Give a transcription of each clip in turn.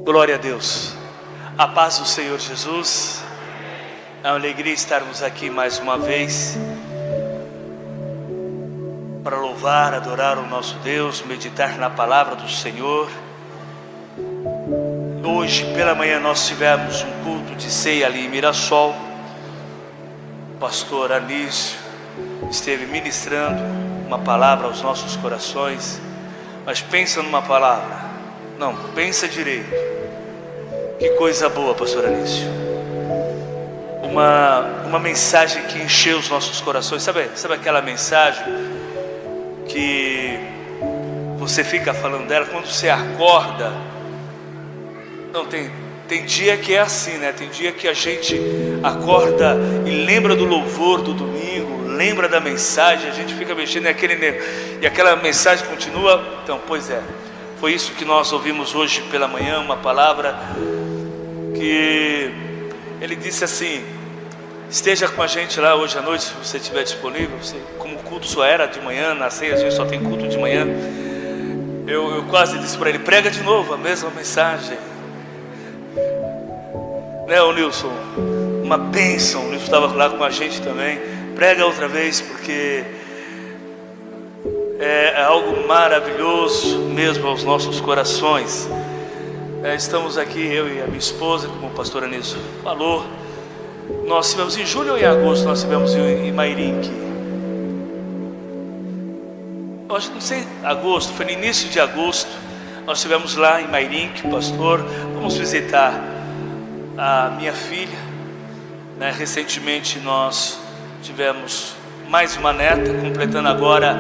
Glória a Deus. A paz do Senhor Jesus. É uma alegria estarmos aqui mais uma vez para louvar, adorar o nosso Deus, meditar na palavra do Senhor. Hoje pela manhã nós tivemos um culto de ceia ali em Mirassol. O pastor Anísio esteve ministrando uma palavra aos nossos corações. Mas pensa numa palavra, não, pensa direito. Que coisa boa, pastor Anísio. Uma mensagem que encheu os nossos corações. Sabe aquela mensagem que você fica falando dela quando você acorda? Não, tem dia que é assim, né? Tem dia que a gente acorda e lembra do louvor do domingo, lembra da mensagem, a gente fica mexendo e aquela mensagem continua. Então, pois é, foi isso que nós ouvimos hoje pela manhã, uma palavra que ele disse assim: esteja com a gente lá hoje à noite, se você estiver disponível. Como o culto só era de manhã, na ceia a gente só tem culto de manhã, eu quase disse para ele: prega de novo a mesma mensagem, né, o Nilson? Uma bênção. O Nilson estava lá com a gente também. Prega outra vez, porque é algo maravilhoso mesmo aos nossos corações. Estamos aqui, eu e a minha esposa, como o pastor Anísio falou. Nós tivemos em julho ou em agosto, nós tivemos em Mairinque. Eu acho que não sei, agosto, foi no início de agosto. Nós estivemos lá em Mairinque, pastor. Vamos visitar a minha filha, né? Recentemente nós tivemos mais uma neta, completando agora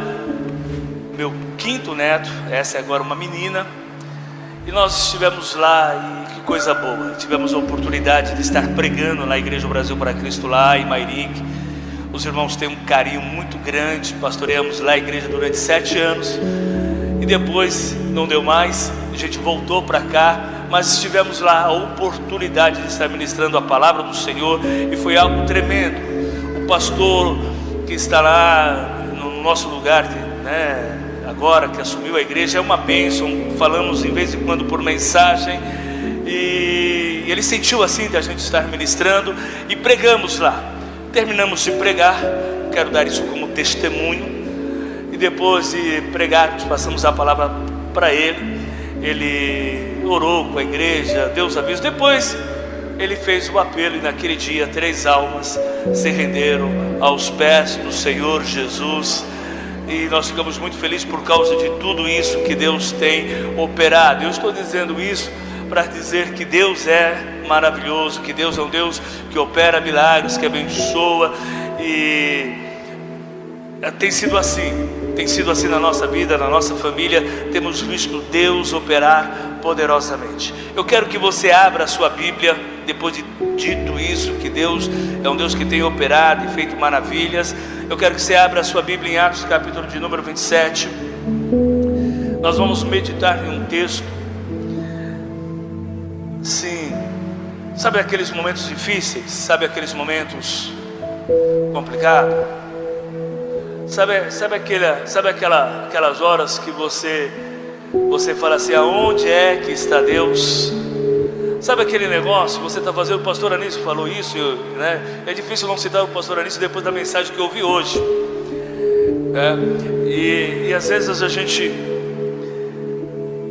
meu 5º neto. Essa é agora uma menina. E nós estivemos lá e que coisa boa. Tivemos a oportunidade de estar pregando na Igreja Brasil para Cristo lá em Mairinque. Os irmãos têm um carinho muito grande. Pastoreamos lá a igreja durante 7 anos. E depois não deu mais, a gente voltou para cá. Mas tivemos lá a oportunidade de estar ministrando a palavra do Senhor. E foi algo tremendo. O pastor que está lá no nosso lugar, né, agora que assumiu a igreja, é uma bênção. Falamos em vez em quando por mensagem, e ele sentiu assim de a gente estar ministrando, e pregamos lá. Terminamos de pregar, quero dar isso como testemunho, e depois de pregarmos, passamos a palavra para ele. Ele orou com a igreja, deu os avisos. Depois ele fez o apelo, e naquele dia 3 almas se renderam aos pés do Senhor Jesus. E nós ficamos muito felizes por causa de tudo isso que Deus tem operado. Eu estou dizendo isso para dizer que Deus é maravilhoso, que Deus é um Deus que opera milagres, que abençoa. E tem sido assim na nossa vida, na nossa família. Temos visto Deus operar poderosamente. Eu quero que você abra a sua Bíblia, depois de dito isso, que Deus é um Deus que tem operado e feito maravilhas. Eu quero que você abra a sua Bíblia em Atos, capítulo de número 27. Nós vamos meditar em um texto. Sim, sabe aqueles momentos difíceis? Sabe aqueles momentos complicados? Sabe aquelas horas que você fala assim: aonde é que está Deus? Sabe aquele negócio que você está fazendo? O pastor Anísio falou isso, né? É difícil não citar o pastor Anísio depois da mensagem que eu ouvi hoje, né? E às vezes a gente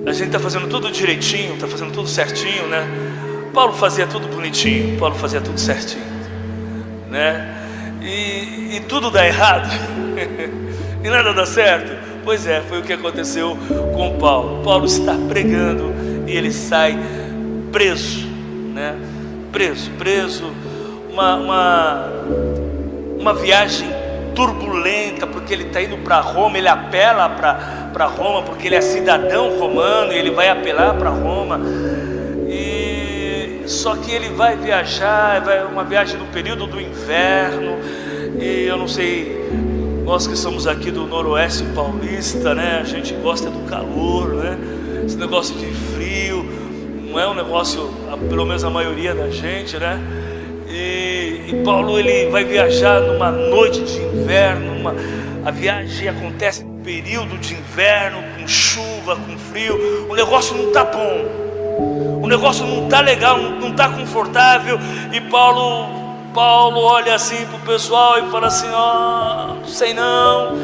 está fazendo tudo direitinho, está fazendo tudo certinho, né? Paulo fazia tudo bonitinho, Paulo fazia tudo certinho, né? E tudo dá errado e nada dá certo. Pois é, foi o que aconteceu com Paulo. Paulo está pregando e ele sai preso, né? Preso. Uma viagem turbulenta, porque ele está indo para Roma. Ele apela para Roma porque ele é cidadão romano e ele vai apelar para Roma. E só que ele vai viajar, uma viagem no período do inverno. E eu não sei, nós que somos aqui do noroeste paulista, né? A gente gosta do calor, né? Esse negócio de frio não é um negócio, pelo menos a maioria da gente, né? E Paulo, ele vai viajar numa noite de inverno. A viagem acontece no período de inverno, com chuva, com frio. O negócio não está bom. O negócio não está legal, não está confortável. E Paulo olha assim para o pessoal e fala assim: não sei não,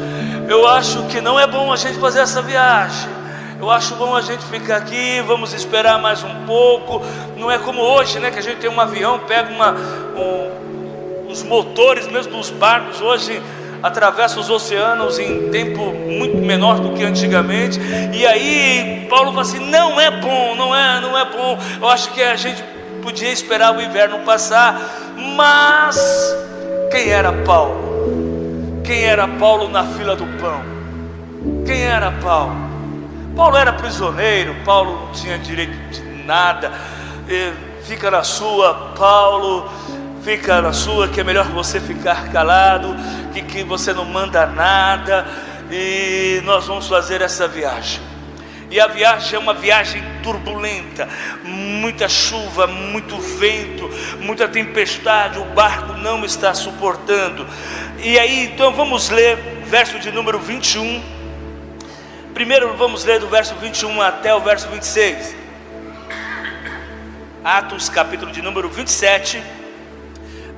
eu acho que não é bom a gente fazer essa viagem. Eu acho bom a gente ficar aqui, vamos esperar mais um pouco. Não é como hoje, né, que a gente tem um avião, pega os motores mesmo dos barcos hoje atravessa os oceanos em tempo muito menor do que antigamente. E aí Paulo fala assim: não é bom, não é bom. Eu acho que a gente podia esperar o inverno passar. Mas quem era Paulo? Quem era Paulo na fila do pão? Quem era Paulo? Paulo era prisioneiro, Paulo não tinha direito de nada. Fica na sua, Paulo, fica na sua, que é melhor você ficar calado, que você não manda nada. E nós vamos fazer essa viagem. E a viagem é uma viagem turbulenta, muita chuva, muito vento, muita tempestade, o barco não está suportando. E aí então vamos ler verso de número 21. Primeiro vamos ler do verso 21 até o verso 26. Atos capítulo de número 27,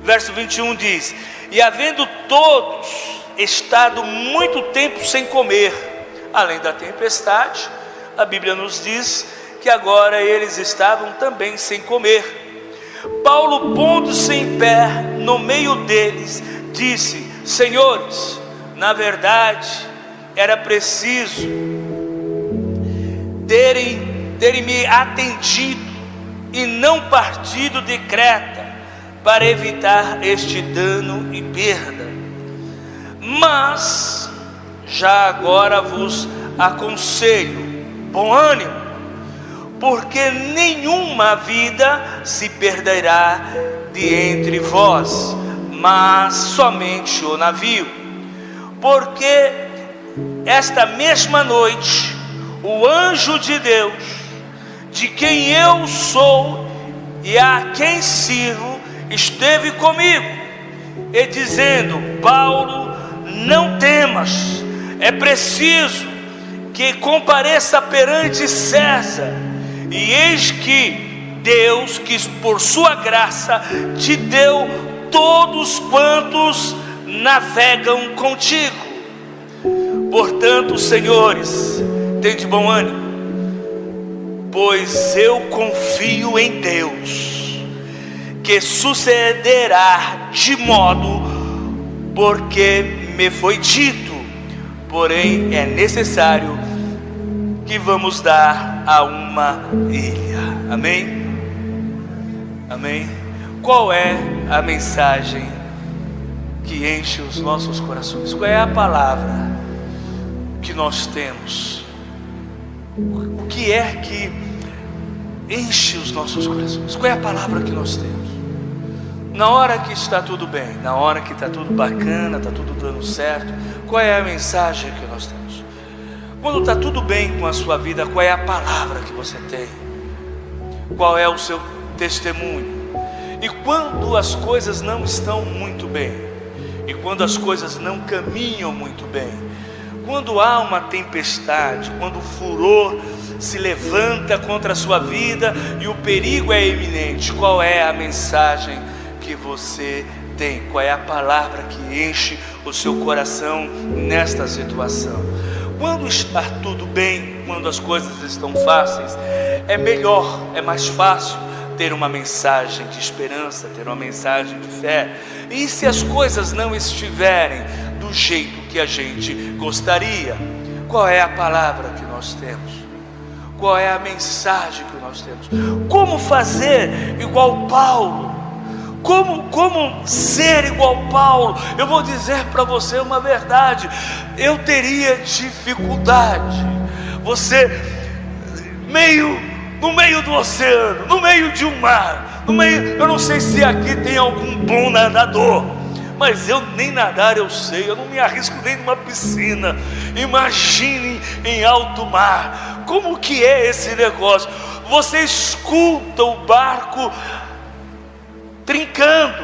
verso 21 diz: e havendo todos estado muito tempo sem comer, além da tempestade, a Bíblia nos diz que agora eles estavam também sem comer. Paulo, pondo-se em pé no meio deles, disse: senhores, na verdade era preciso terem me atendido e não partido de Creta, para evitar este dano e perda. Mas já agora vos aconselho bom ânimo, porque nenhuma vida se perderá de entre vós, mas somente o navio. Porque esta mesma noite o anjo de Deus, de quem eu sou e a quem sirvo, esteve comigo, e dizendo: Paulo, não temas, é preciso que compareça perante César. E eis que Deus, que por sua graça te deu todos quantos navegam contigo. Portanto, senhores, tende bom ânimo, pois eu confio em Deus, que sucederá de modo porque me foi dito. Porém é necessário que vamos dar a uma ilha. Amém? Amém? Qual é a mensagem que enche os nossos corações? Qual é a palavra que nós temos? O que é que enche os nossos corações? Qual é a palavra que nós temos? Na hora que está tudo bem, na hora que está tudo bacana, está tudo dando certo, qual é a mensagem que nós temos? Quando está tudo bem com a sua vida, qual é a palavra que você tem? Qual é o seu testemunho? E quando as coisas não estão muito bem, e quando as coisas não caminham muito bem, quando há uma tempestade, quando o furor se levanta contra a sua vida e o perigo é iminente, qual é a mensagem que você tem? Qual é a palavra que enche o seu coração nesta situação? Quando está tudo bem, quando as coisas estão fáceis, é melhor, é mais fácil ter uma mensagem de esperança, ter uma mensagem de fé. E se as coisas não estiverem do jeito que a gente gostaria, qual é a palavra que nós temos? Qual é a mensagem que nós temos? Como fazer igual Paulo? Como ser igual Paulo? Eu vou dizer para você uma verdade: eu teria dificuldade. Você no meio do oceano, no meio de um mar, eu não sei se aqui tem algum bom nadador, mas eu nem nadar eu sei, eu não me arrisco nem numa piscina. Imagine em alto mar, como que é esse negócio? Você escuta o barco trincando,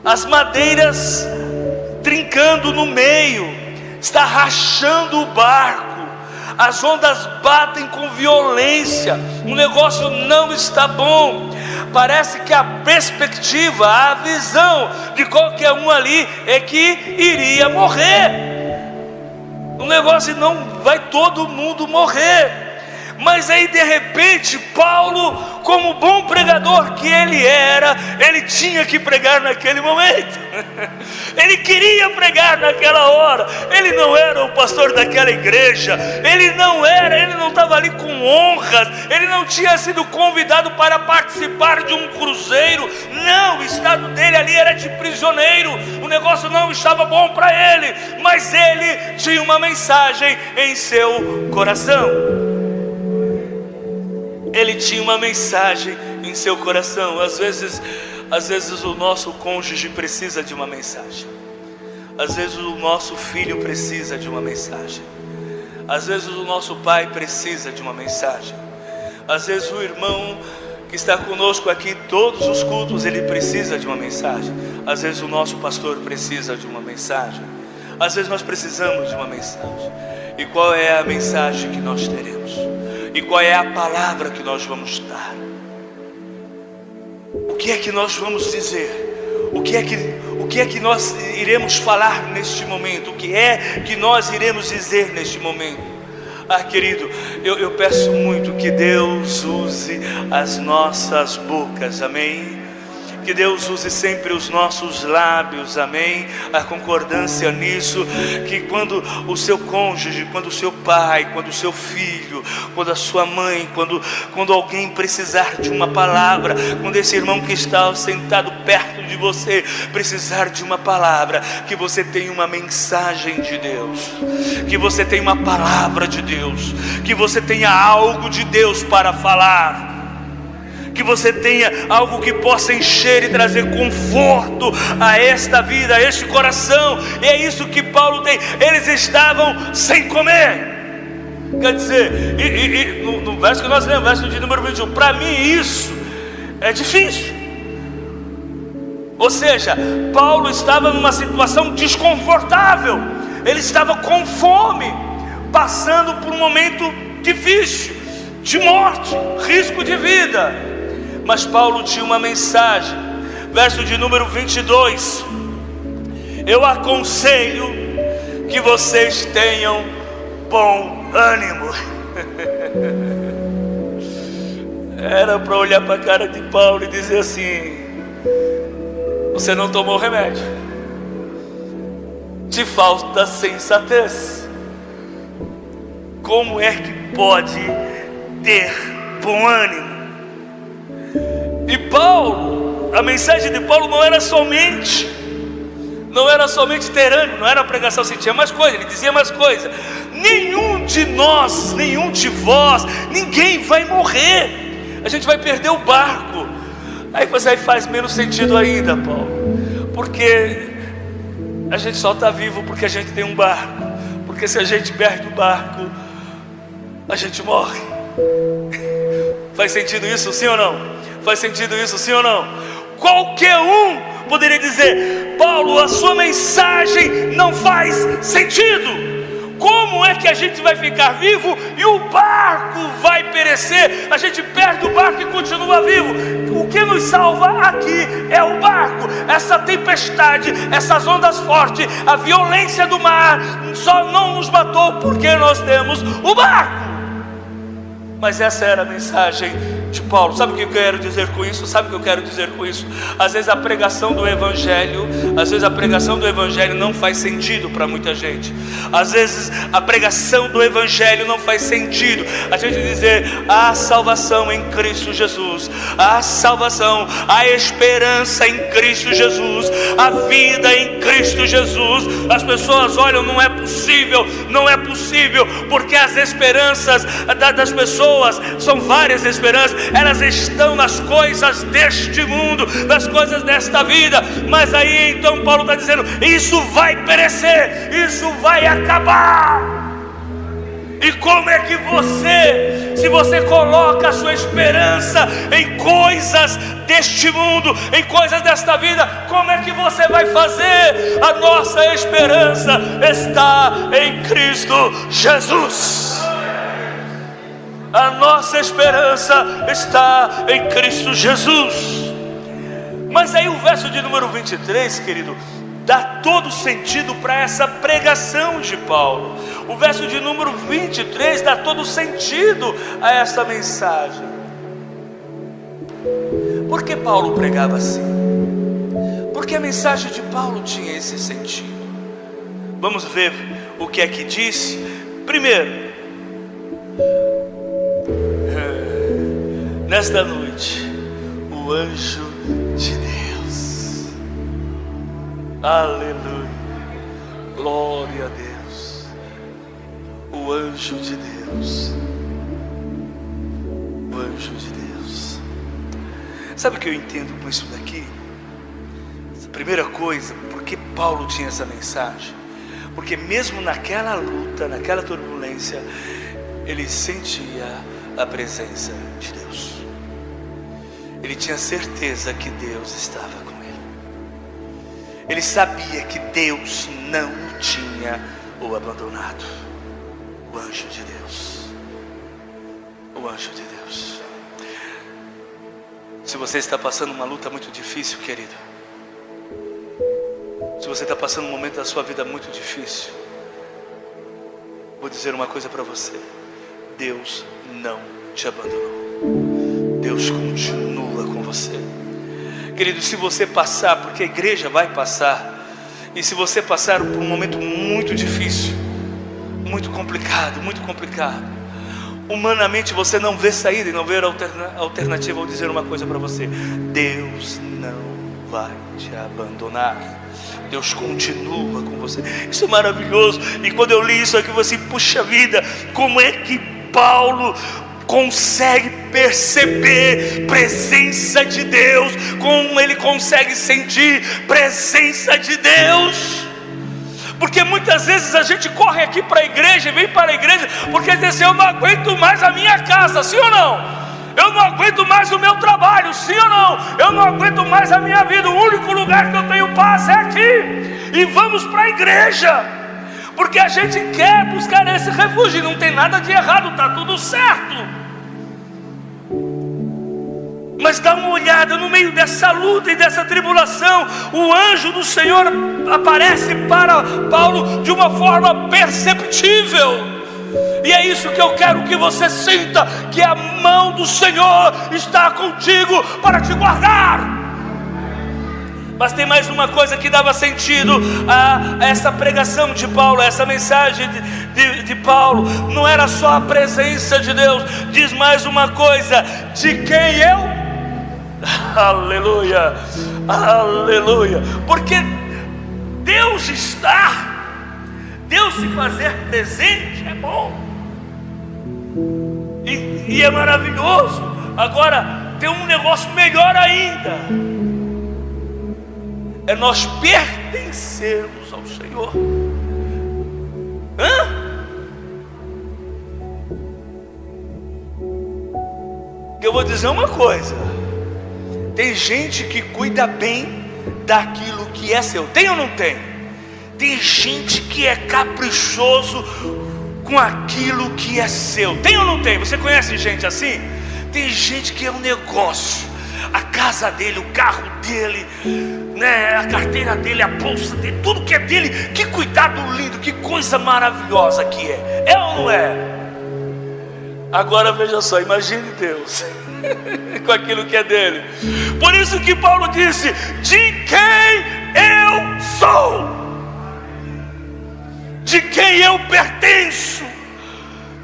as madeiras trincando no meio, está rachando o barco, As ondas batem com violência, o negócio não está bom. Parece que a perspectiva, a visão de qualquer um ali é que iria morrer. O negócio não vai todo mundo morrer. Mas aí de repente Paulo, como bom pregador que ele era, ele tinha que pregar naquele momento. Ele queria pregar naquela hora. Ele não era o pastor daquela igreja, ele não estava ali com honras, ele não tinha sido convidado para participar de um cruzeiro. Não, o estado dele ali era de prisioneiro. O negócio não estava bom para ele, mas ele tinha uma mensagem em seu coração. Ele tinha uma mensagem em seu coração. Às vezes o nosso cônjuge precisa de uma mensagem. Às vezes o nosso filho precisa de uma mensagem. Às vezes o nosso pai precisa de uma mensagem. Às vezes o irmão que está conosco aqui todos os cultos, ele precisa de uma mensagem. Às vezes o nosso pastor precisa de uma mensagem. Às vezes nós precisamos de uma mensagem. E qual é a mensagem que nós teremos? E qual é a palavra que nós vamos dar? O que é que nós vamos dizer? O que é que nós iremos falar neste momento? O que é que nós iremos dizer neste momento? Ah, querido, eu peço muito que Deus use as nossas bocas, amém? Que Deus use sempre os nossos lábios, amém? A concordância nisso, que quando o seu cônjuge, quando o seu pai, quando o seu filho, quando a sua mãe, quando alguém precisar de uma palavra, quando esse irmão que está sentado perto de você precisar de uma palavra, que você tenha uma mensagem de Deus, que você tenha uma palavra de Deus, que você tenha algo de Deus para falar, que você tenha algo que possa encher e trazer conforto a esta vida, a este coração. E é isso que Paulo tem. Eles estavam sem comer. Quer dizer, no verso que nós lemos, verso de número 21, para mim isso é difícil. Ou seja, Paulo estava numa situação desconfortável. Ele estava com fome, passando por um momento difícil, de morte, risco de vida. Mas Paulo tinha uma mensagem. Verso de número 22: eu aconselho que vocês tenham bom ânimo. Era para olhar para a cara de Paulo e dizer assim: você não tomou remédio, te falta sensatez. Como é que pode ter bom ânimo? E Paulo, a mensagem de Paulo não era somente ter ânimo, não era a pregação, assim, tinha mais coisa, ele dizia mais coisa. Nenhum de nós, nenhum de vós, ninguém vai morrer, a gente vai perder o barco. Aí faz menos sentido ainda, Paulo, porque a gente só está vivo porque a gente tem um barco, porque se a gente perde o barco, a gente morre. Faz sentido isso, sim ou não? Faz sentido isso, sim ou não? Qualquer um poderia dizer: Paulo, a sua mensagem não faz sentido. Como é que a gente vai ficar vivo e o barco vai perecer? A gente perde o barco e continua vivo. O que nos salva aqui é o barco. Essa tempestade, essas ondas fortes, a violência do mar só não nos matou porque nós temos o barco. Mas essa era a mensagem de Paulo. Sabe o que eu quero dizer com isso? Às vezes a pregação do Evangelho, não faz sentido para muita gente. Às vezes a pregação do Evangelho não faz sentido. A gente dizer: há salvação em Cristo Jesus, há salvação, há esperança em Cristo Jesus, há vida em Cristo Jesus. As pessoas olham: não é possível, porque as esperanças das pessoas são várias esperanças, elas estão nas coisas deste mundo, nas coisas desta vida. Mas aí então Paulo está dizendo: isso vai perecer, isso vai acabar. E como é que se você coloca a sua esperança em coisas deste mundo, em coisas desta vida, como é que você vai fazer? A nossa esperança está em Cristo Jesus. A nossa esperança está em Cristo Jesus. Mas aí o verso de número 23, querido, dá todo sentido para essa pregação de Paulo. O verso de número 23 dá todo sentido a essa mensagem. Por que Paulo pregava assim? Porque a mensagem de Paulo tinha esse sentido. Vamos ver o que é que diz. Primeiro, nesta noite, o anjo de Deus, aleluia, glória a Deus, o anjo de Deus, o anjo de Deus. Sabe o que eu entendo com isso daqui? A primeira coisa, por que Paulo tinha essa mensagem? Porque mesmo naquela luta, naquela turbulência, ele sentia a presença de Deus. Ele tinha certeza que Deus estava com ele. Ele sabia que Deus não o tinha o abandonado. O anjo de Deus. O anjo de Deus. Se você está passando uma luta muito difícil, querido, se você está passando um momento da sua vida muito difícil, vou dizer uma coisa para você: Deus não te abandonou. Deus continua com você. Querido, se você passar, porque a igreja vai passar, e se você passar por um momento muito difícil, muito complicado, humanamente você não vê saída e não vê alternativa, vou dizer uma coisa para você: Deus não vai te abandonar. Deus continua com você. Isso é maravilhoso. E quando eu li isso aqui, eu falei assim: puxa vida, como é que Paulo consegue perceber presença de Deus? Como ele consegue sentir presença de Deus? Porque muitas vezes a gente corre aqui para a igreja, vem para a igreja, porque diz assim: eu não aguento mais a minha casa, sim ou não? Eu não aguento mais o meu trabalho, sim ou não? Eu não aguento mais a minha vida, o único lugar que eu tenho paz é aqui. E vamos para a igreja, porque a gente quer buscar esse refúgio. E não tem nada de errado, está tudo certo. Mas dá uma olhada, no meio dessa luta e dessa tribulação, o anjo do Senhor aparece para Paulo de uma forma perceptível. E é isso que eu quero que você sinta, que a mão do Senhor está contigo para te guardar. Mas tem mais uma coisa que dava sentido a essa pregação de Paulo, a essa mensagem de Paulo. Não era só a presença de Deus. Diz mais uma coisa: de quem eu... Aleluia, aleluia. Porque Deus está, Deus se fazer presente é bom. E é maravilhoso. Agora tem um negócio melhor ainda: é nós pertencermos ao Senhor. Eu vou dizer uma coisa: tem gente que cuida bem daquilo que é seu. Tem ou não tem? Tem gente que é caprichoso com aquilo que é seu. Tem ou não tem? Você conhece gente assim? Tem gente que é um negócio. A casa dele, o carro dele, né, a carteira dele, a bolsa dele, tudo que é dele. Que cuidado lindo, que coisa maravilhosa que é. É ou não é? Agora veja só, imagine Deus com aquilo que é dele. Por isso que Paulo disse: de quem eu sou, de quem eu pertenço.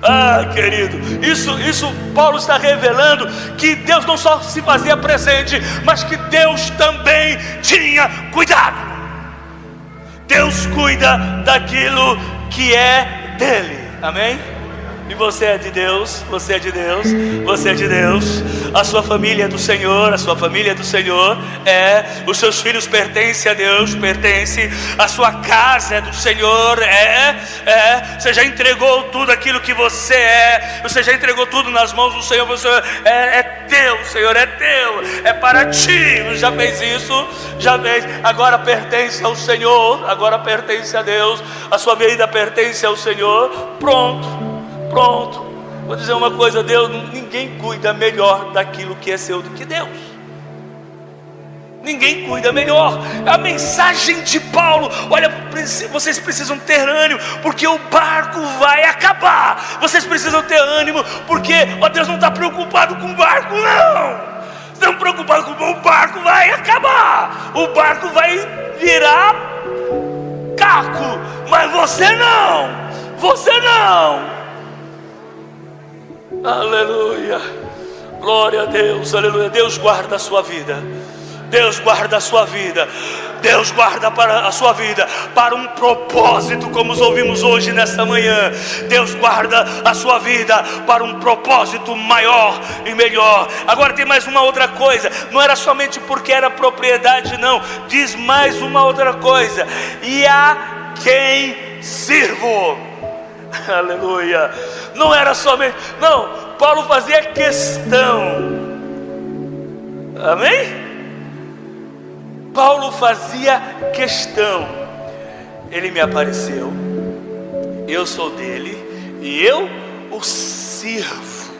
Ah, querido, isso Paulo está revelando que Deus não só se fazia presente, mas que Deus também tinha cuidado. Deus cuida daquilo que é dele. Amém? E você é de Deus, você é de Deus, você é de Deus. A sua família é do Senhor, a sua família é do Senhor. Os seus filhos pertencem a Deus, pertence. A sua casa é do Senhor, Você já entregou tudo aquilo que você é. Você já entregou tudo nas mãos do Senhor. Você é teu, Senhor, é teu, é para ti. Já fez isso, já fez. Agora pertence ao Senhor, agora pertence a Deus. A sua vida pertence ao Senhor. Pronto. Vou dizer uma coisa, Deus, ninguém cuida melhor daquilo que é seu do que Deus. Ninguém cuida melhor. A mensagem de Paulo: olha, vocês precisam ter ânimo, porque o barco vai acabar. Vocês precisam ter ânimo, porque Deus não está preocupado com o barco, não. Estão preocupados com o barco vai acabar. O barco vai virar caco, mas você não. Você não. Aleluia. Glória a Deus. Aleluia. Deus guarda a sua vida. Deus guarda a sua vida. Deus guarda para a sua vida para um propósito, como os ouvimos hoje nesta manhã. Deus guarda a sua vida para um propósito maior e melhor. Agora tem mais uma outra coisa. Não era somente porque era propriedade, não. Diz mais uma outra coisa: e a quem sirvo. Aleluia. Não era somente, não, Paulo fazia questão. Amém? Paulo fazia questão. Ele me apareceu, eu sou dele e eu o sirvo.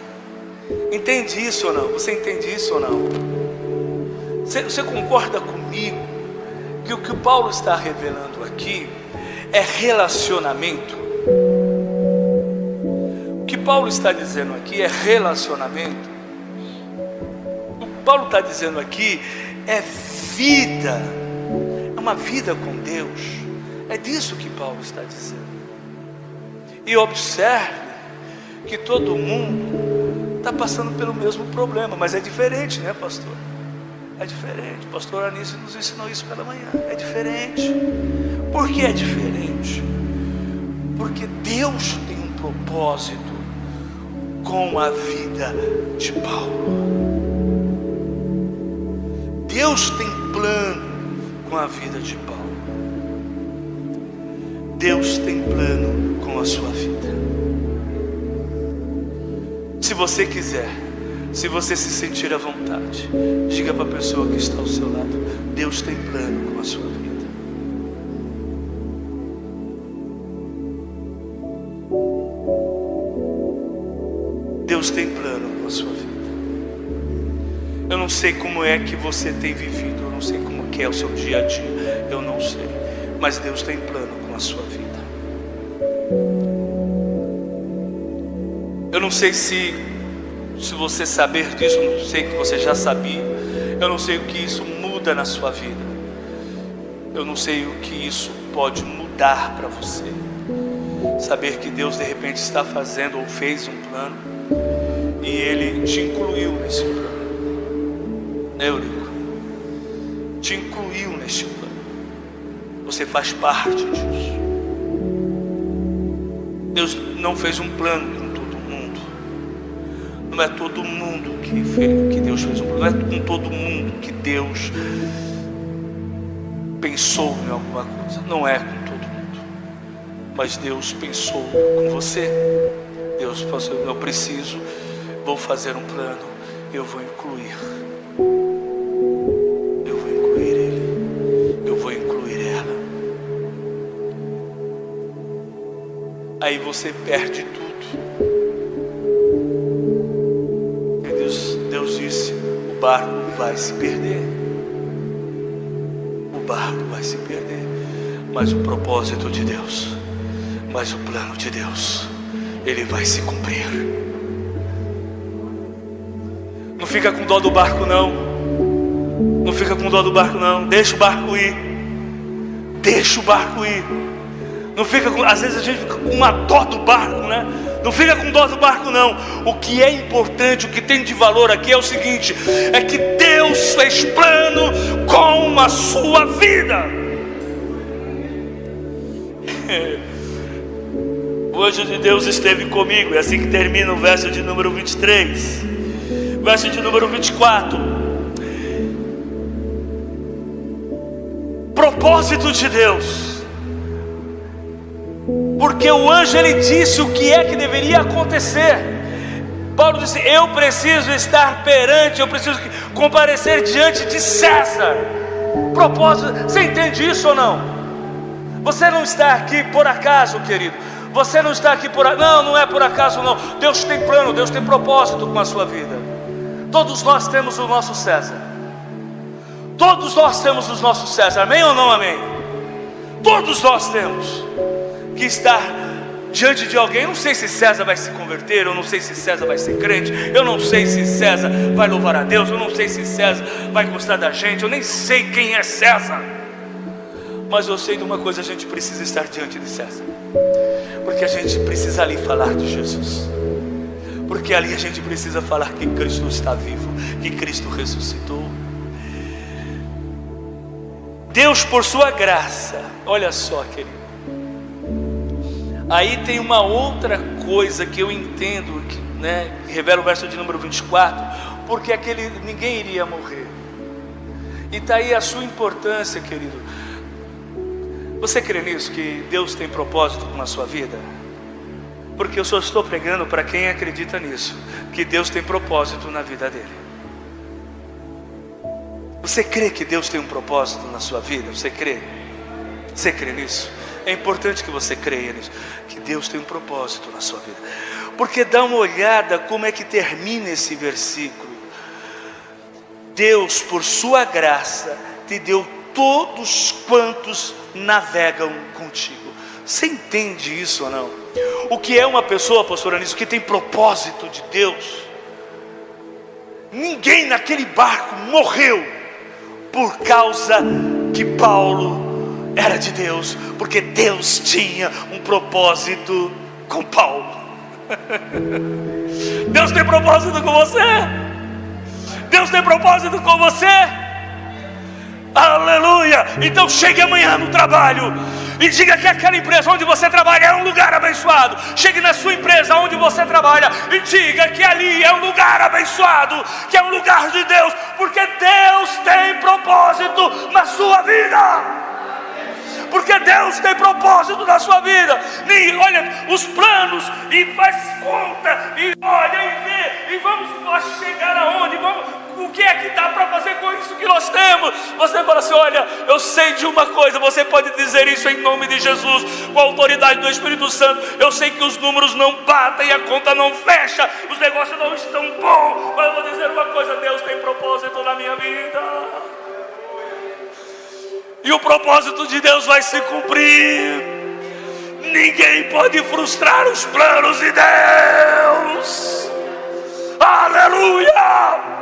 Entende isso ou não? Você entende isso ou não? Você concorda comigo que o que o Paulo está revelando aqui é relacionamento? O que Paulo está dizendo aqui é relacionamento. O que Paulo está dizendo aqui é vida, é uma vida com Deus. É disso que Paulo está dizendo. E observe que todo mundo está passando pelo mesmo problema, mas é diferente, né, pastor? É diferente. O pastor Anísio nos ensinou isso pela manhã. É diferente. Por que é diferente? Porque Deus tem um propósito com a vida de Paulo. Deus tem plano com a vida de Paulo. Deus tem plano com a sua vida. Se você quiser, se você se sentir à vontade, diga para a pessoa que está ao seu lado: Deus tem plano com a sua vida. Deus tem plano com a sua vida. Eu não sei como é que você tem vivido, eu não sei como que é o seu dia a dia, eu não sei, mas Deus tem plano com a sua vida. Eu não sei se você saber disso, eu não sei que você já sabia, eu não sei o que isso muda na sua vida, eu não sei o que isso pode mudar para você. Saber que Deus de repente está fazendo ou fez um plano e Ele te incluiu nesse plano. Eurico, te incluiu neste plano. Você faz parte disso. Deus não fez um plano com todo mundo. Não é todo mundo que Deus fez um plano. Não é com todo mundo que Deus pensou em alguma coisa. Não é com todo mundo. Mas Deus pensou com você. Deus falou: eu preciso, vou fazer um plano, eu vou incluir. Aí você perde tudo. Deus disse: o barco vai se perder. O barco vai se perder. Mas o propósito de Deus, mas o plano de Deus, ele vai se cumprir. Não fica com dó do barco, não. Não fica com dó do barco, não. Deixa o barco ir. Deixa o barco ir. Não fica com, às vezes a gente fica com uma dó do barco, né? Não fica com dó do barco, não. O que é importante, o que tem de valor aqui é o seguinte: é que Deus fez plano com a sua vida. O anjo de Deus esteve comigo. É assim que termina o verso de número 23. Verso de número 24. Propósito de Deus. Porque o anjo, ele disse o que é que deveria acontecer. Paulo disse: eu preciso estar perante, eu preciso comparecer diante de César. Propósito, você entende isso ou não? Você não está aqui por acaso, querido. Você não está aqui não é por acaso não. Deus tem plano, Deus tem propósito com a sua vida. Todos nós temos o nosso César. Todos nós temos os nossos César, amém ou não amém? Todos nós temos que estar diante de alguém. Eu não sei se César vai se converter, eu não sei se César vai ser crente, eu não sei se César vai louvar a Deus, eu não sei se César vai gostar da gente, eu nem sei quem é César. Mas eu sei de uma coisa: a gente precisa estar diante de César, porque a gente precisa ali falar de Jesus, porque ali a gente precisa falar que Cristo está vivo, que Cristo ressuscitou. Deus, por sua graça, olha só, querido, aí tem uma outra coisa que eu entendo, que revela o verso de número 24, porque ninguém iria morrer, e está aí a sua importância, querido. Você crê nisso, que Deus tem propósito na sua vida? Porque eu só estou pregando para quem acredita nisso, que Deus tem propósito na vida dele. Você crê que Deus tem um propósito na sua vida? Você crê? Você crê nisso? É importante que você creia nisso, que Deus tem um propósito na sua vida. Porque dá uma olhada como é que termina esse versículo. Deus, por sua graça, te deu todos quantos navegam contigo. Você entende isso ou não? O que é uma pessoa, pastor Anísio, que tem propósito de Deus? Ninguém naquele barco morreu por causa que Paulo era de Deus, porque Deus tinha um propósito com Paulo. Deus tem propósito com você. Deus tem propósito com você. Aleluia. Então chegue amanhã no trabalho e diga que aquela empresa onde você trabalha é um lugar abençoado. Chegue na sua empresa onde você trabalha e diga que ali é um lugar abençoado, que é um lugar de Deus, porque Deus tem propósito na sua vida. Porque Deus tem propósito na sua vida. Nem olha os planos e faz conta e olha e vê, e vamos chegar aonde? O que é que dá para fazer com isso que nós temos? Você fala assim: olha, eu sei de uma coisa. Você pode dizer isso em nome de Jesus, com a autoridade do Espírito Santo. Eu sei que os números não batem, a conta não fecha, os negócios não estão bons, mas eu vou dizer uma coisa: Deus tem propósito na minha vida, e o propósito de Deus vai se cumprir. Ninguém pode frustrar os planos de Deus. Aleluia!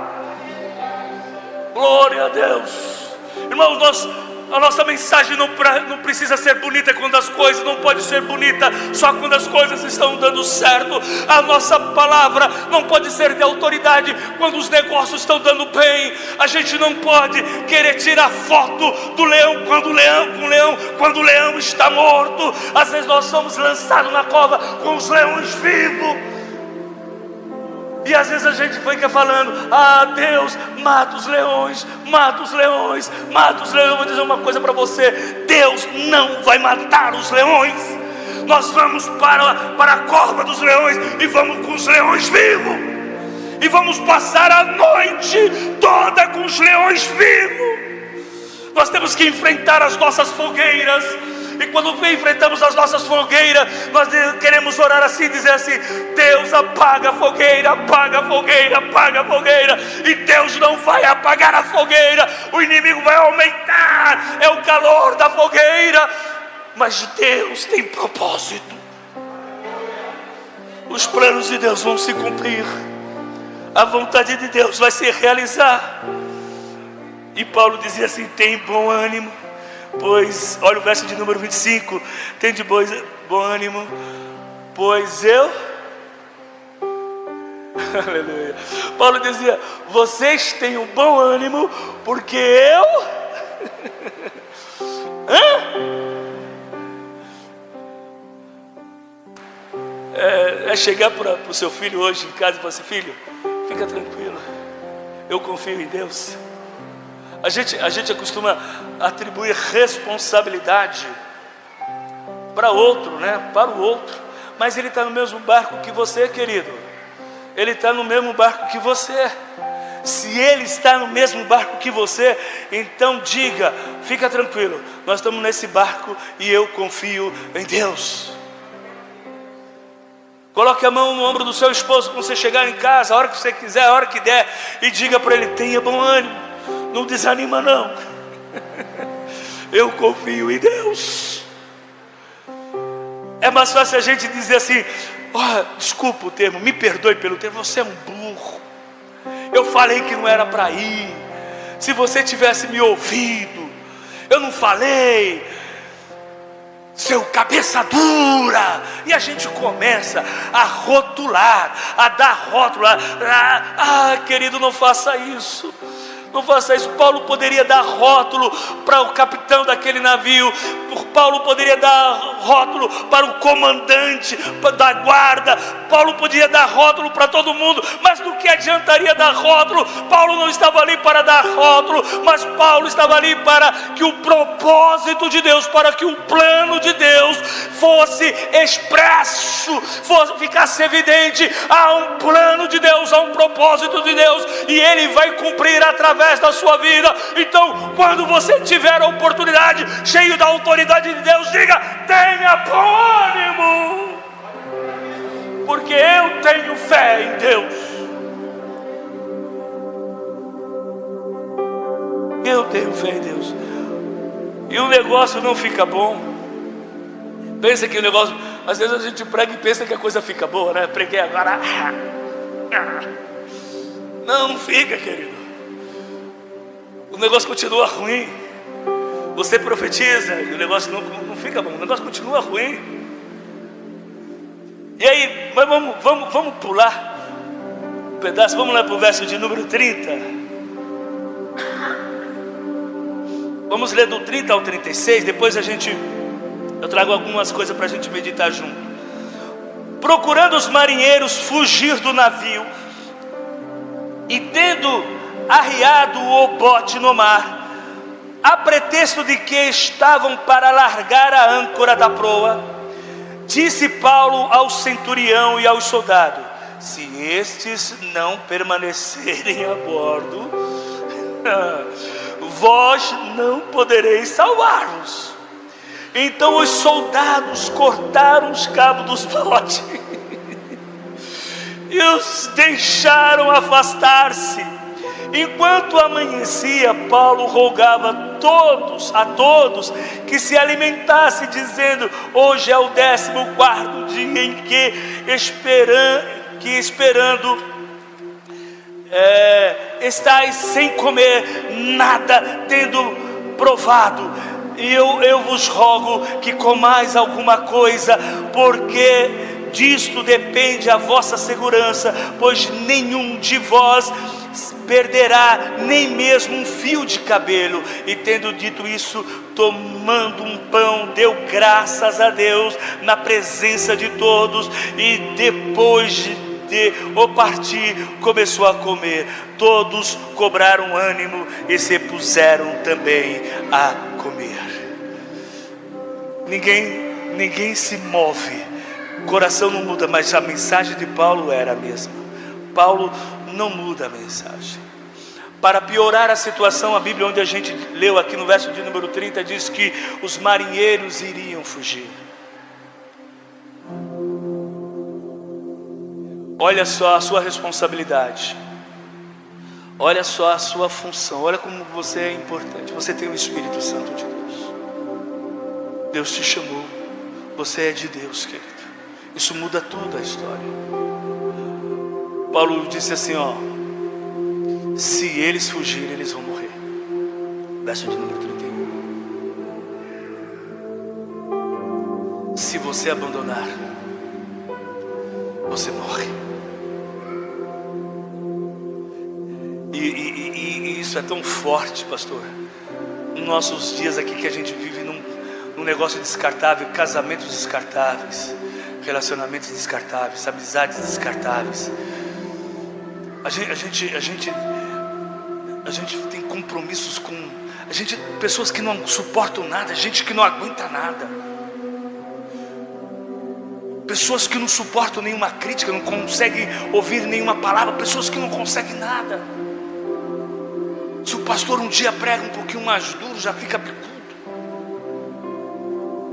Glória a Deus. Irmãos, a nossa mensagem não precisa ser bonita quando as coisas não pode ser bonita só quando as coisas estão dando certo. A nossa palavra não pode ser de autoridade quando os negócios estão dando bem. A gente não pode querer tirar foto do leão quando o leão está morto. Às vezes nós somos lançados na cova com os leões vivos. E às vezes a gente fica falando: ah, Deus, mata os leões, mata os leões, mata os leões. Eu vou dizer uma coisa para você: Deus não vai matar os leões. Nós vamos para a cova dos leões e vamos com os leões vivos. E vamos passar a noite toda com os leões vivos. Nós temos que enfrentar as nossas fogueiras. E quando enfrentamos as nossas fogueiras, nós queremos orar assim, dizer assim: Deus, apaga a fogueira, apaga a fogueira, apaga a fogueira. E Deus não vai apagar a fogueira, o inimigo vai aumentar, é o calor da fogueira. Mas Deus tem propósito. Os planos de Deus vão se cumprir, a vontade de Deus vai se realizar. E Paulo dizia assim: tem bom ânimo, pois, olha o verso de número 25, tem de bom ânimo, pois eu, aleluia. Paulo dizia: vocês têm um bom ânimo, porque eu, é chegar para o seu filho hoje em casa e falar assim: filho, fica tranquilo, eu confio em Deus. A gente costuma atribuir responsabilidade para outro, né? Para o outro. Mas ele está no mesmo barco que você, querido. Ele está no mesmo barco que você. Se ele está no mesmo barco que você, então diga: fica tranquilo, nós estamos nesse barco e eu confio em Deus. Coloque a mão no ombro do seu esposo quando você chegar em casa, a hora que você quiser, a hora que der, e diga para ele: tenha bom ânimo, não desanima não. Eu confio em Deus. É mais fácil a gente dizer assim: desculpa o termo, me perdoe pelo termo, você é um burro. Eu falei que não era para ir. Se você tivesse me ouvido, eu não falei. Seu cabeça dura. E a gente começa a rotular, a dar rótulo. Querido, não faça isso. Não faça isso. Paulo poderia dar rótulo para o capitão daquele navio. Paulo poderia dar rótulo para o comandante da guarda. Paulo podia dar rótulo para todo mundo. Mas do que adiantaria dar rótulo? Paulo não estava ali para dar rótulo, mas Paulo estava ali para que o propósito de Deus, para que o plano de Deus fosse expresso, ficasse evidente. Há um plano de Deus, há um propósito de Deus, e Ele vai cumprir através da sua vida. Então, quando você tiver a oportunidade, cheio da autoridade de Deus, diga: tenha bom ânimo, porque eu tenho fé em Deus. Eu tenho fé em Deus. E o negócio não fica bom. Pensa que o negócio, às vezes a gente prega e pensa que a coisa fica boa, né? Preguei agora. Não fica, querido. O negócio continua ruim. Você profetiza e o negócio não fica bom. O negócio continua ruim. E aí, mas vamos pular um pedaço. Vamos lá para o verso de número 30. Vamos ler do 30 ao 36. Depois eu trago algumas coisas para a gente meditar junto. Procurando os marinheiros fugir do navio, e tendo arriado o bote no mar, a pretexto de que estavam para largar a âncora da proa, disse Paulo ao centurião e aos soldados: se estes não permanecerem a bordo, vós não podereis salvar-vos. Então os soldados cortaram os cabos dos botes e os deixaram afastar-se. Enquanto amanhecia, Paulo rogava a todos que se alimentassem, dizendo: hoje é o 14º dia em que esperando estáis sem comer nada, tendo provado. E eu vos rogo que comais alguma coisa, porque disto depende a vossa segurança, pois nenhum de vós perderá nem mesmo um fio de cabelo. E tendo dito isso, tomando um pão, deu graças a Deus na presença de todos, e depois de o partir, começou a comer. Todos cobraram ânimo e se puseram também a comer. Ninguém se move, o coração não muda, mas a mensagem de Paulo era a mesma. Paulo não muda a mensagem. Para piorar a situação, a Bíblia, onde a gente leu aqui no verso de número 30, diz que os marinheiros iriam fugir. Olha só a sua responsabilidade, olha só a sua função, olha como você é importante. Você tem o Espírito Santo de Deus. Deus te chamou, você é de Deus, querido. Isso muda toda a história. Paulo disse assim, se eles fugirem, eles vão morrer. Verso de número 31. Se você abandonar, você morre. E isso é tão forte, pastor, nos nossos dias aqui, que a gente vive num negócio descartável, casamentos descartáveis, relacionamentos descartáveis, amizades descartáveis. A gente tem compromissos com pessoas que não suportam nada, gente que não aguenta nada, pessoas que não suportam nenhuma crítica, não conseguem ouvir nenhuma palavra, pessoas que não conseguem nada. Se o pastor um dia prega um pouquinho mais duro, já fica picudo.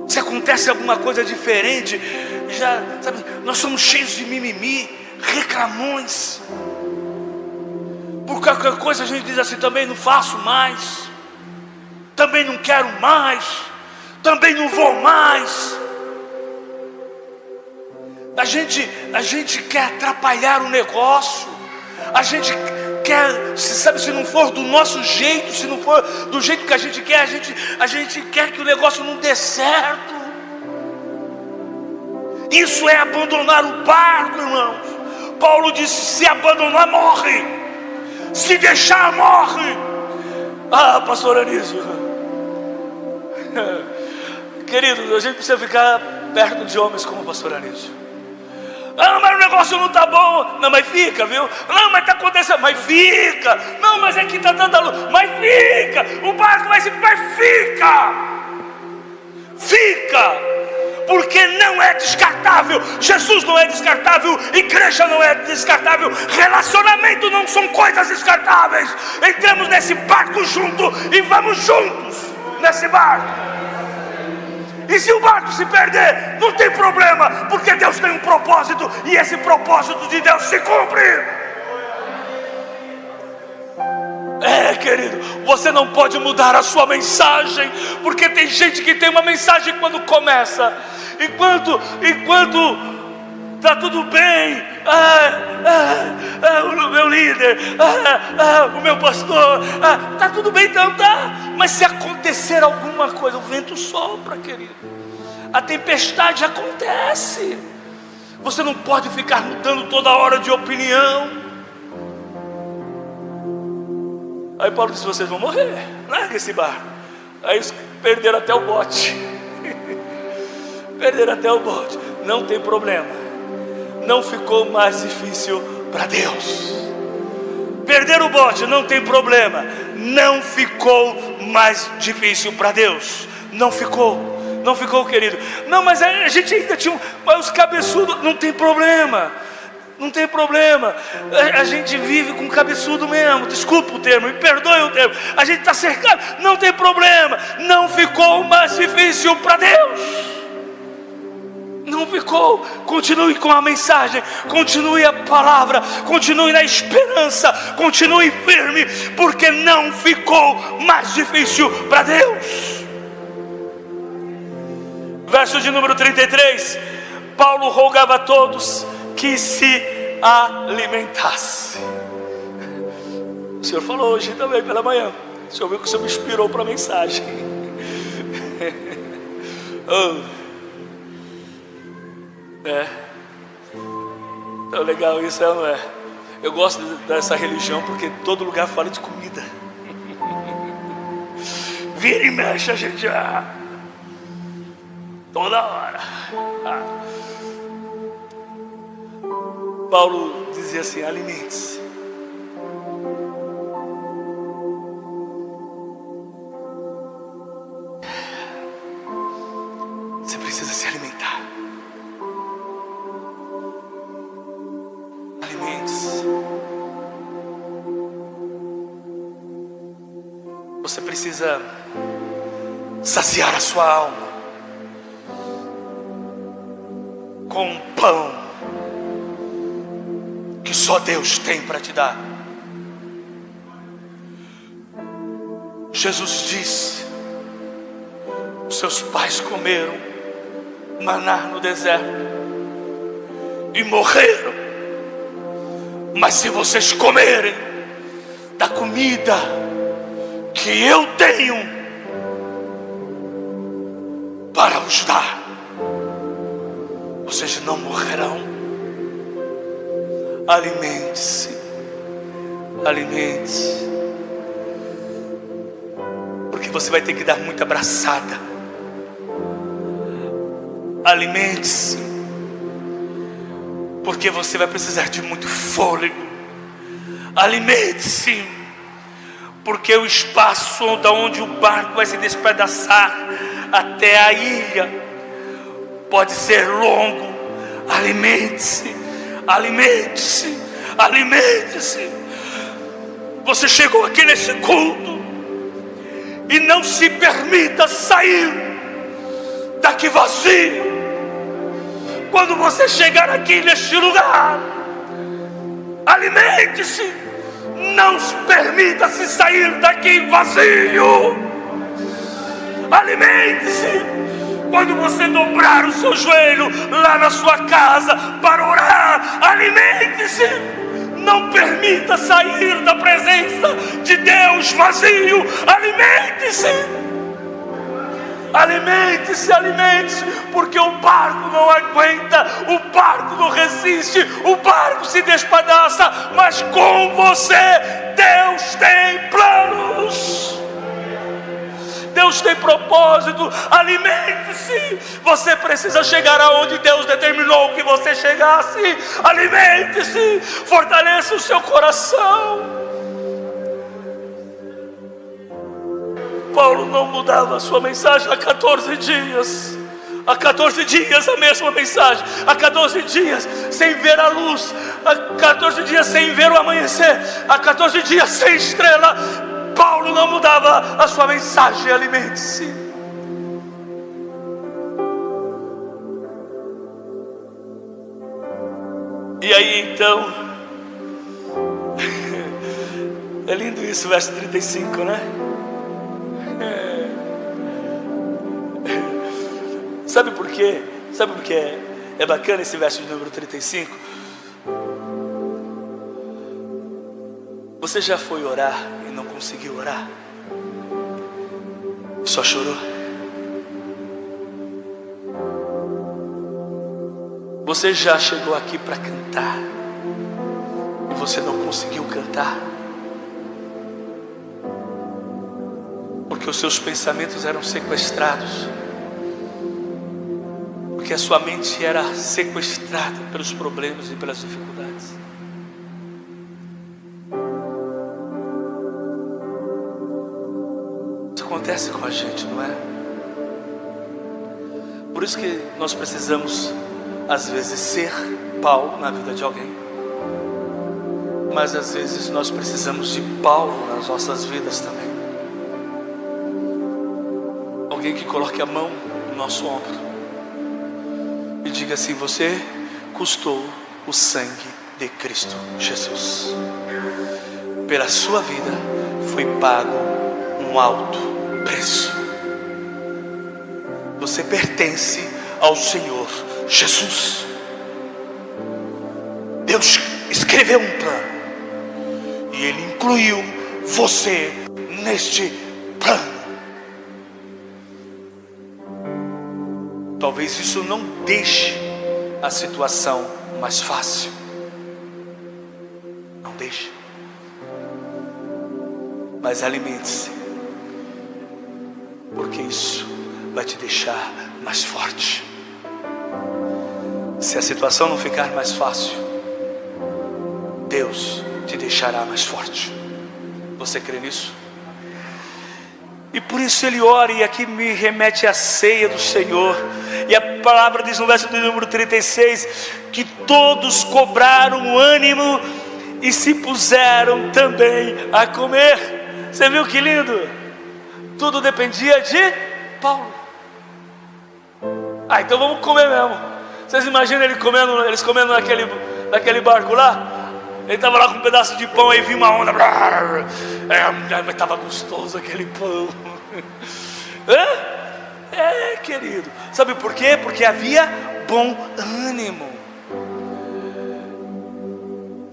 Se acontece alguma coisa diferente, sabe, nós somos cheios de mimimi, reclamões. Por qualquer coisa a gente diz assim: também não faço mais, também não quero mais, também não vou mais. A gente quer atrapalhar o negócio. A gente quer, sabe, se não for do nosso jeito, se não for do jeito que a gente quer, a gente quer que o negócio não dê certo. Isso é abandonar o barco, irmãos. Paulo disse: se abandonar, morre. Se deixar, morre. Ah, pastor Anísio, querido, a gente precisa ficar perto de homens como o pastor Anísio. Ah, mas o negócio não está bom. Não, mas fica, viu? Não, mas está acontecendo. Mas fica. Não, mas aqui está tanta luz. Mas fica. O barco vai se... Mas fica. Fica. Porque não é descartável. Jesus não é descartável. Igreja não é descartável. Relacionamento não são coisas descartáveis. Entramos nesse barco junto e vamos juntos nesse barco. E se o barco se perder, não tem problema, porque Deus tem um propósito, e esse propósito de Deus se cumpre. Querido, você não pode mudar a sua mensagem, porque tem gente que tem uma mensagem quando começa, enquanto está tudo bem, o meu líder, o meu pastor, está tudo bem, então tá. Mas se acontecer alguma coisa, o vento sopra, querido, a tempestade acontece. Você não pode ficar mudando toda hora de opinião. Aí Paulo disse: vocês vão morrer, larga esse barco. Aí eles perderam até o bote. Perderam até o bote. Não tem problema, não ficou mais difícil para Deus. Perder o bote não tem problema, não ficou mais difícil para Deus. Não ficou, querido. Não, mas a gente ainda tinha os cabeçudos. Não tem problema, não tem problema. A gente vive com cabeçudo mesmo. Desculpa o termo, me perdoe o termo. A gente está cercado, não tem problema. Não ficou mais difícil para Deus. Não ficou. Continue com a mensagem, continue a palavra, continue na esperança, continue firme, porque não ficou mais difícil para Deus. Verso de número 33. Paulo rogava a todos que se alimentassem. O Senhor falou hoje também pela manhã. O Senhor viu que o Senhor me inspirou para a mensagem. Tão legal isso, não é? Eu gosto dessa religião porque todo lugar fala de comida. Vira e mexe a gente toda hora. Paulo dizia assim: alimente-se. Você precisa se alimentar. Alimente-se. Você precisa saciar a sua alma com pão que só Deus tem para te dar. Jesus disse: os seus pais comeram maná no deserto e morreram. Mas se vocês comerem da comida que eu tenho para os dar, vocês não morrerão. Alimente-se, alimente-se, porque você vai ter que dar muita abraçada. Alimente-se, porque você vai precisar de muito fôlego. Alimente-se, porque o espaço da onde o barco vai se despedaçar até a ilha pode ser longo. Alimente-se, alimente-se, alimente-se. Você chegou aqui nesse culto e não se permita sair daqui vazio. quando você chegar aqui neste lugar, alimente-se, não permita-se sair daqui vazio. Alimente-se, quando você dobrar o seu joelho lá na sua casa para orar, alimente-se, não permita sair da presença de Deus vazio. Alimente-se. Alimente-se, alimente-se, porque o barco não aguenta, o barco não resiste, o barco se despedaça, mas com você Deus tem planos, Deus tem propósito. Alimente-se, você precisa chegar aonde Deus determinou que você chegasse. Alimente-se, fortaleça o seu coração. Paulo não mudava a sua mensagem há 14 dias. Há 14 dias a mesma mensagem. Há 14 dias sem ver a luz. Há 14 dias sem ver o amanhecer. Há 14 dias sem estrela. Paulo não mudava a sua mensagem. Alimente-se. E aí então é lindo isso, verso 35, né? Sabe por quê? Sabe por que é bacana esse verso de número 35? Você já foi orar e não conseguiu orar? Só chorou? Você já chegou aqui para cantar e você não conseguiu cantar? Porque os seus pensamentos eram sequestrados, porque a sua mente era sequestrada pelos problemas e pelas dificuldades. Isso acontece com a gente, não é? Por isso que nós precisamos, às vezes, ser Paulo na vida de alguém, mas às vezes nós precisamos de Paulo nas nossas vidas também. Alguém que coloque a mão no nosso ombro e diga assim: você custou o sangue de Cristo Jesus. Pela sua vida foi pago um alto preço. Você pertence ao Senhor Jesus. Deus escreveu um plano e Ele incluiu você neste plano. Talvez isso não deixe a situação mais fácil. Não deixe. Mas alimente-se, porque isso vai te deixar mais forte. Se a situação não ficar mais fácil, Deus te deixará mais forte. Você crê nisso? E por isso ele ora, e aqui me remete à ceia do Senhor. E a palavra diz no verso de número 36, que todos cobraram ânimo e se puseram também a comer. Você viu que lindo? Tudo dependia de Paulo. Então vamos comer mesmo. Vocês imaginam eles comendo naquele barco lá? Ele estava lá com um pedaço de pão, aí vinha uma onda. Mas estava gostoso aquele pão. Querido. Sabe por quê? Porque havia bom ânimo.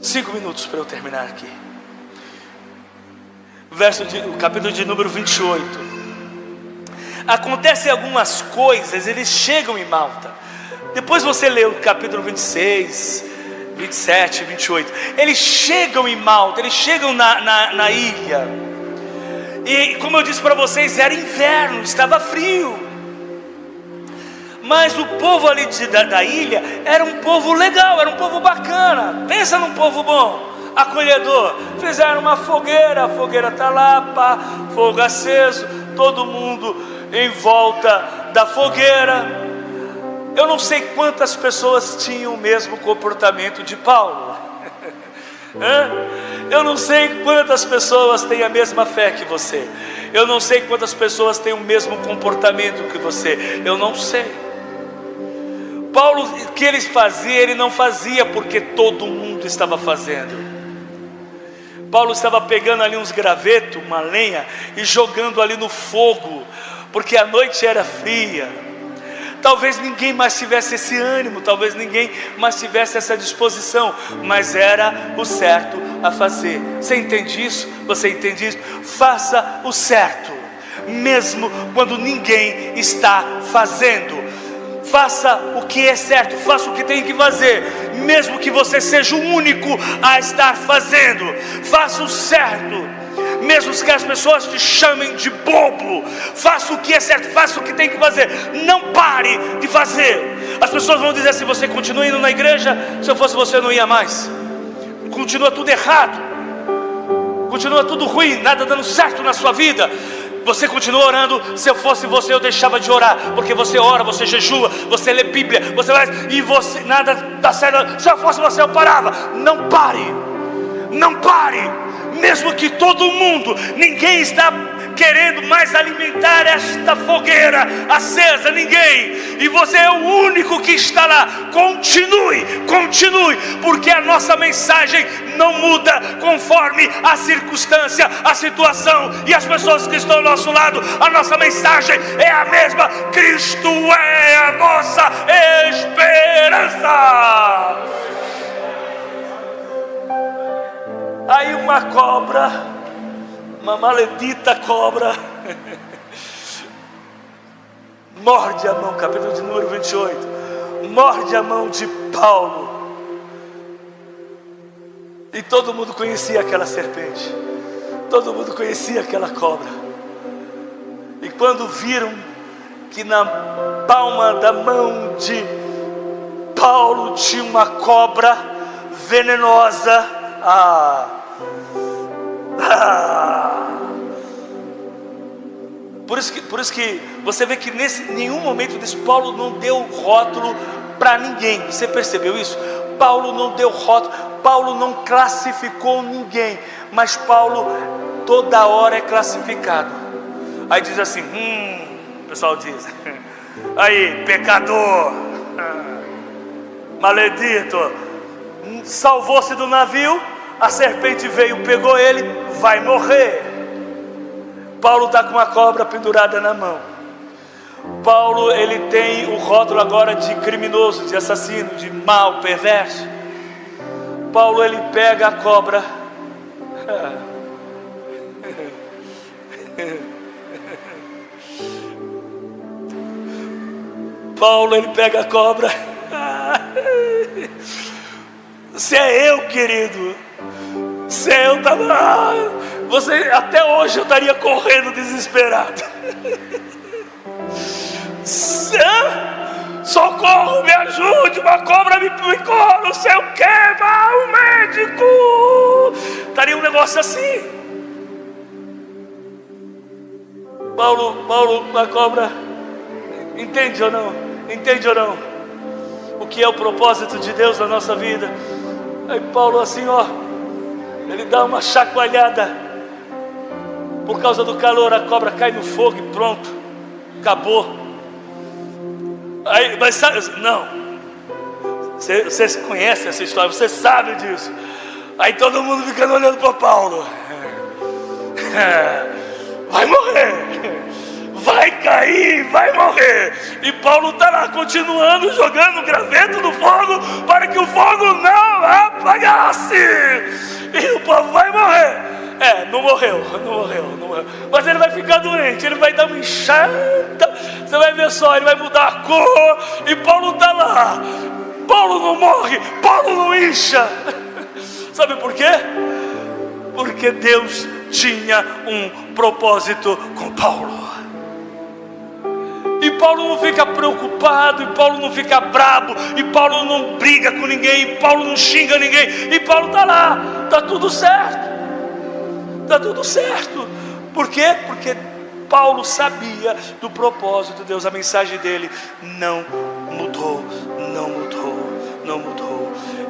5 minutos para eu terminar aqui. O capítulo de número 28. Acontecem algumas coisas, eles chegam em Malta. Depois você lê o capítulo 26, 27, 28. Eles chegam em Malta, eles chegam na ilha. E como eu disse para vocês, era inverno, estava frio. Mas o povo ali da ilha era um povo legal, era um povo bacana. Pensa num povo bom, acolhedor. Fizeram uma fogueira, a fogueira está lá, pá, fogo aceso, todo mundo em volta da fogueira. Eu não sei quantas pessoas tinham o mesmo comportamento de Paulo. Eu não sei quantas pessoas têm a mesma fé que você. Eu não sei quantas pessoas têm o mesmo comportamento que você. Eu não sei. Paulo, o que ele fazia, ele não fazia porque todo mundo estava fazendo. Paulo estava pegando ali uns gravetos, uma lenha, e jogando ali no fogo, porque a noite era fria. Talvez ninguém mais tivesse esse ânimo, talvez ninguém mais tivesse essa disposição, mas era o certo a fazer. Você entende isso? Você entende isso? Faça o certo, mesmo quando ninguém está fazendo. Faça o que é certo, faça o que tem que fazer, mesmo que você seja o único a estar fazendo. Faça o certo, mesmo que as pessoas te chamem de bobo. Faça o que é certo, faça o que tem que fazer. Não pare de fazer. As pessoas vão dizer assim: você continua indo na igreja? Se eu fosse você, eu não ia mais. Continua tudo errado, continua tudo ruim, nada dando certo na sua vida. Você continua orando. Se eu fosse você, eu deixava de orar, porque você ora, você jejua, você lê Bíblia, você vai, e você, nada dá certo. Se eu fosse você, eu parava. Não pare, não pare, mesmo que todo mundo, ninguém está querendo mais alimentar esta fogueira acesa, ninguém, e você é o único que está lá. Continue, continue, porque a nossa mensagem não muda conforme a circunstância, a situação e as pessoas que estão ao nosso lado. A nossa mensagem é a mesma: Cristo é a nossa esperança. Aí uma cobra, uma maledita cobra, morde a mão, capítulo de número 28, morde a mão de Paulo. E todo mundo conhecia aquela serpente, todo mundo conhecia aquela cobra. E quando viram que na palma da mão de Paulo tinha uma cobra venenosa, Por isso que você vê que nenhum momento desse, Paulo não deu rótulo para ninguém. Você percebeu isso? Paulo não deu rótulo, Paulo não classificou ninguém, mas Paulo toda hora é classificado. Aí diz assim, o pessoal diz, aí, pecador, maledito, salvou-se do navio, a serpente veio, pegou ele, vai morrer. Paulo está com uma cobra pendurada na mão. Paulo, ele tem o rótulo agora de criminoso, de assassino, de mau, perverso. Paulo, ele pega a cobra. Paulo, ele pega a cobra. Se é eu, querido, se eu estava, você, até hoje eu estaria correndo desesperado. Socorro, me ajude, uma cobra me picou, não sei o que, o médico. Estaria um negócio assim. Paulo, a cobra, entende ou não? Entende ou não? O que é o propósito de Deus na nossa vida? Aí Paulo assim, ele dá uma chacoalhada. Por causa do calor, a cobra cai no fogo e pronto, acabou. Aí, mas sabe, não, você conhece essa história, você sabe disso. Aí todo mundo ficando olhando para Paulo. Vai morrer, vai cair, vai morrer. E Paulo está lá continuando jogando graveto no fogo para que o fogo não apagasse. E o povo vai morrer. Não morreu. Mas ele vai ficar doente, ele vai dar uma inchada. Você vai ver só, ele vai mudar a cor. E Paulo está lá. Paulo não morre, Paulo não incha. Sabe por quê? Porque Deus tinha um propósito com Paulo. E Paulo não fica preocupado, e Paulo não fica brabo, e Paulo não briga com ninguém, e Paulo não xinga ninguém, e Paulo está lá, está tudo certo. Está tudo certo. Por quê? Porque Paulo sabia do propósito de Deus. A mensagem dele não mudou.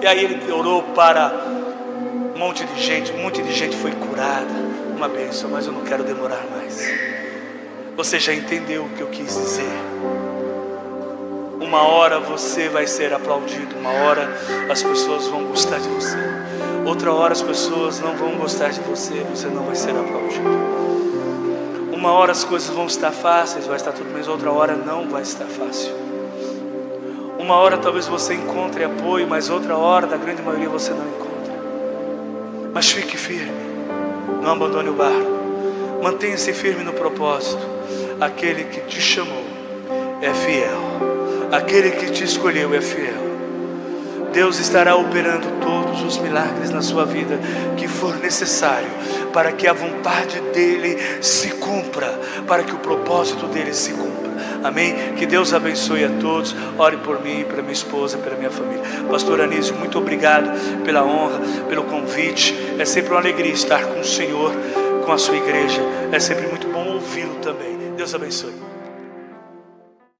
E aí ele orou para um monte de gente foi curada. Uma bênção, mas eu não quero demorar mais. Você já entendeu o que eu quis dizer? Uma hora você vai ser aplaudido, uma hora as pessoas vão gostar de você, outra hora as pessoas não vão gostar de você, você não vai ser aplaudido. Uma hora as coisas vão estar fáceis, vai estar tudo bem, outra hora não vai estar fácil. Uma hora talvez você encontre apoio, mas outra hora, da grande maioria, você não encontra. Mas fique firme, não abandone o barco, mantenha-se firme no propósito. Aquele que te chamou é fiel, aquele que te escolheu é fiel. Deus estará operando todos os milagres na sua vida que for necessário para que a vontade dEle se cumpra, para que o propósito dEle se cumpra. Amém? Que Deus abençoe a todos. Ore por mim, pela minha esposa, pela minha família. Pastor Anísio, muito obrigado pela honra, pelo convite. É sempre uma alegria estar com o Senhor, com a sua igreja. É sempre muito bom ouvi-lo também. Deus abençoe.